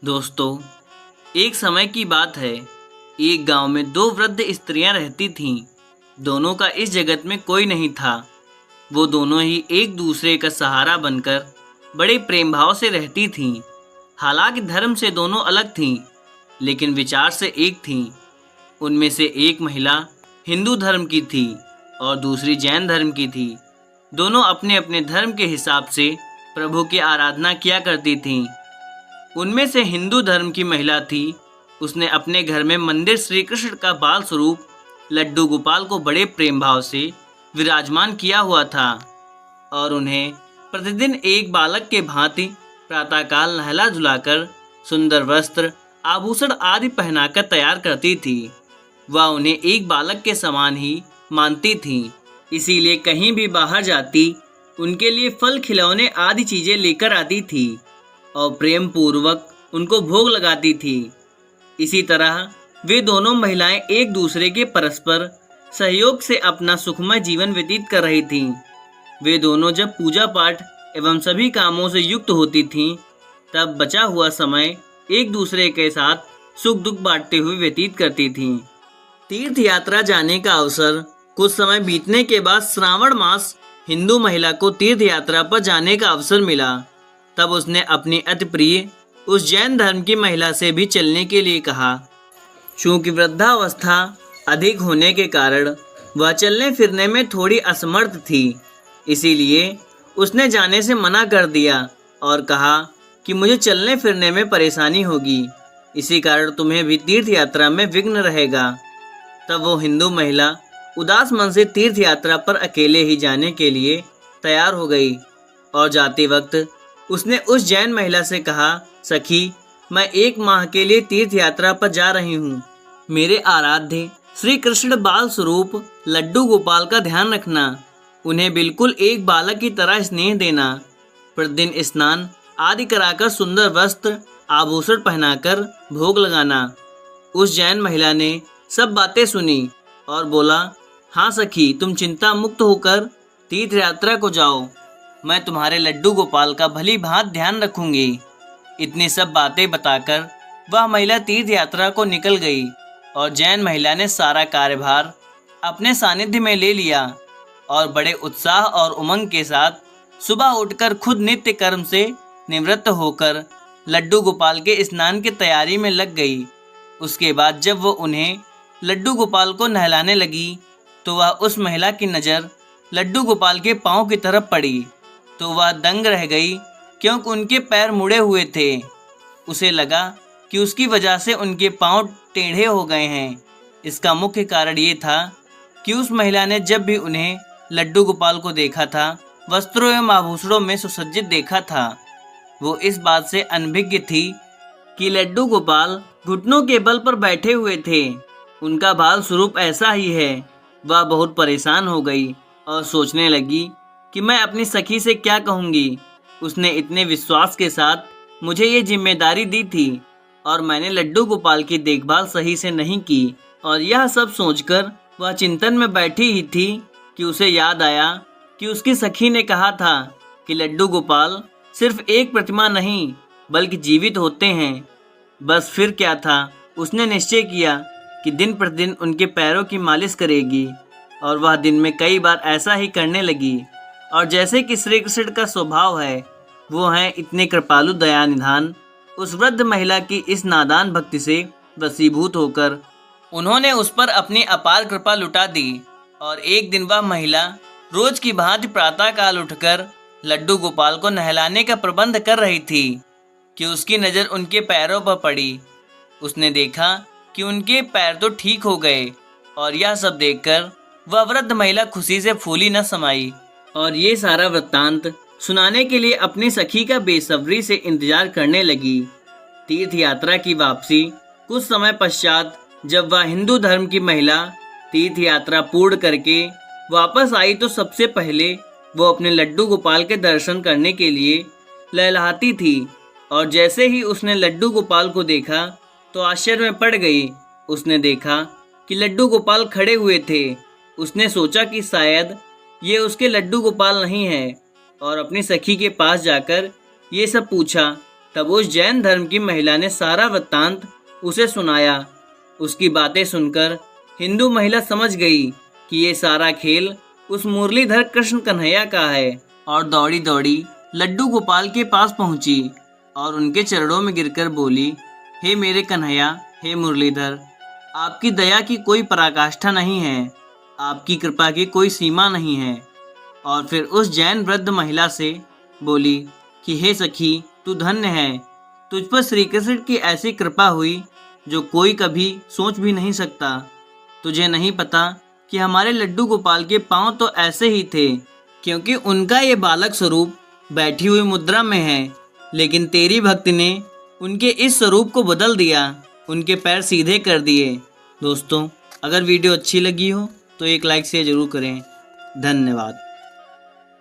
दोस्तों, एक समय की बात है। एक गांव में दो वृद्ध स्त्रियां रहती थीं। दोनों का इस जगत में कोई नहीं था। वो दोनों ही एक दूसरे का सहारा बनकर बड़े प्रेम भाव से रहती थीं। हालांकि धर्म से दोनों अलग थीं, लेकिन विचार से एक थीं। उनमें से एक महिला हिंदू धर्म की थी और दूसरी जैन धर्म की थी। दोनों अपने अपने धर्म के हिसाब से प्रभु की आराधना किया करती थीं। उनमें से हिंदू धर्म की महिला थी। उसने अपने घर में मंदिर श्री कृष्ण का बाल स्वरूप लड्डू गोपाल को बड़े प्रेम भाव से विराजमान किया हुआ था और उन्हें प्रतिदिन एक बालक के भांति प्रातःकाल नहला धुलाकर सुंदर वस्त्र, आभूषण आदि पहनाकर तैयार करती थी। वह उन्हें एक बालक के समान ही मानती थी, इसीलिए कहीं भी बाहर जाती उनके लिए फल, खिलौने आदि चीजें लेकर आती थी और प्रेम पूर्वक उनको भोग लगाती थी। इसी तरह वे दोनों महिलाएं एक दूसरे के परस्पर सहयोग से अपना सुखमय जीवन व्यतीत कर रही थीं। वे दोनों जब पूजा पाठ एवं सभी कामों से युक्त होती थीं, तब बचा हुआ समय एक दूसरे के साथ सुख दुख बांटते हुए व्यतीत करती थीं। तीर्थ यात्रा जाने का अवसर कुछ समय बीतने के बाद श्रावण मास हिंदू महिला को तीर्थ यात्रा पर जाने का अवसर मिला। तब उसने अपनी अति प्रिय उस जैन धर्म की महिला से भी चलने के लिए कहा। चूंकि वृद्धावस्था अधिक होने के कारण वह चलने फिरने में थोड़ी असमर्थ थी, इसीलिए उसने जाने से मना कर दिया और कहा कि मुझे चलने फिरने में परेशानी होगी, इसी कारण तुम्हें भी तीर्थ यात्रा में विघ्न रहेगा। तब वो हिंदू महिला उदास मन से तीर्थ यात्रा पर अकेले ही जाने के लिए तैयार हो गई और जाते वक्त उसने उस जैन महिला से कहा, सखी, मैं 1 माह के लिए तीर्थ यात्रा पर जा रही हूँ। मेरे आराध्य श्री कृष्ण बाल स्वरूप लड्डू गोपाल का ध्यान रखना। उन्हें बिल्कुल एक बालक की तरह स्नेह देना। प्रतिदिन स्नान आदि कराकर सुंदर वस्त्र, आभूषण पहनाकर भोग लगाना। उस जैन महिला ने सब बातें सुनी और बोला, हाँ सखी, तुम चिंता मुक्त होकर तीर्थ यात्रा को जाओ। मैं तुम्हारे लड्डू गोपाल का भली भांति ध्यान रखूंगी। इतनी सब बातें बताकर वह महिला तीर्थ यात्रा को निकल गई और जैन महिला ने सारा कार्यभार अपने सानिध्य में ले लिया और बड़े उत्साह और उमंग के साथ सुबह उठकर खुद नित्य कर्म से निवृत्त होकर लड्डू गोपाल के स्नान की तैयारी में लग गई। उसके बाद जब वो उन्हें लड्डू गोपाल को नहलाने लगी तो वह उस महिला की नज़र लड्डू गोपाल के पाँव की तरफ पड़ी तो वह दंग रह गई, क्योंकि उनके पैर मुड़े हुए थे। उसे लगा कि उसकी वजह से उनके पांव टेढ़े हो गए हैं। इसका मुख्य कारण ये था कि उस महिला ने जब भी उन्हें लड्डू गोपाल को देखा था, वस्त्रों एवं आभूषणों में सुसज्जित देखा था। वो इस बात से अनभिज्ञ थी कि लड्डू गोपाल घुटनों के बल पर बैठे हुए थे। उनका बाल स्वरूप ऐसा ही है। वह बहुत परेशान हो गई और सोचने लगी कि मैं अपनी सखी से क्या कहूँगी। उसने इतने विश्वास के साथ मुझे ये जिम्मेदारी दी थी और मैंने लड्डू गोपाल की देखभाल सही से नहीं की। और यह सब सोचकर वह चिंतन में बैठी ही थी कि उसे याद आया कि उसकी सखी ने कहा था कि लड्डू गोपाल सिर्फ एक प्रतिमा नहीं बल्कि जीवित होते हैं। बस फिर क्या था, उसने निश्चय किया कि दिन प्रतिदिन उनके पैरों की मालिश करेगी और वह दिन में कई बार ऐसा ही करने लगी। और जैसे कि श्री कृष्ण का स्वभाव है, वो हैं इतने कृपालु दया निधान। उस वृद्ध महिला की इस नादान भक्ति से वशीभूत होकर उन्होंने उस पर अपनी अपार कृपा लुटा दी और एक दिन वह महिला रोज की भांति प्रातःकाल उठकर लड्डू गोपाल को नहलाने का प्रबंध कर रही थी कि उसकी नज़र उनके पैरों पर पड़ी। उसने देखा कि उनके पैर तो ठीक हो गए और यह सब देखकर वह वृद्ध महिला खुशी से फूली न समाई और ये सारा वृत्तांत सुनाने के लिए अपनी सखी का बेसब्री से इंतजार करने लगी। तीर्थ यात्रा की वापसी कुछ समय पश्चात जब वह हिंदू धर्म की महिला तीर्थ यात्रा पूर्ण करके वापस आई तो सबसे पहले वो अपने लड्डू गोपाल के दर्शन करने के लिए लहलहाती थी और जैसे ही उसने लड्डू गोपाल को देखा तो आश्चर्य में पड़ गई। उसने देखा कि लड्डू गोपाल खड़े हुए थे। उसने सोचा कि शायद ये उसके लड्डू गोपाल नहीं है और अपनी सखी के पास जाकर ये सब पूछा तब उस जैन धर्म की महिला ने सारा वृत्तांत उसे सुनाया। उसकी बातें सुनकर हिंदू महिला समझ गई कि ये सारा खेल उस मुरलीधर कृष्ण कन्हैया का है और दौड़ी दौड़ी लड्डू गोपाल के पास पहुंची और उनके चरणों में गिरकर बोली, हे मेरे कन्हैया, हे मुरलीधर, आपकी दया की कोई पराकाष्ठा नहीं है, आपकी कृपा की कोई सीमा नहीं है। और फिर उस जैन वृद्ध महिला से बोली कि हे सखी, तू धन्य है, तुझ पर श्री कृष्ण की ऐसी कृपा हुई जो कोई कभी सोच भी नहीं सकता। तुझे नहीं पता कि हमारे लड्डू गोपाल के पांव तो ऐसे ही थे, क्योंकि उनका ये बालक स्वरूप बैठी हुई मुद्रा में है, लेकिन तेरी भक्ति ने उनके इस स्वरूप को बदल दिया, उनके पैर सीधे कर दिए। दोस्तों, अगर वीडियो अच्छी लगी हो तो एक लाइक शेयर जरूर करें। धन्यवाद।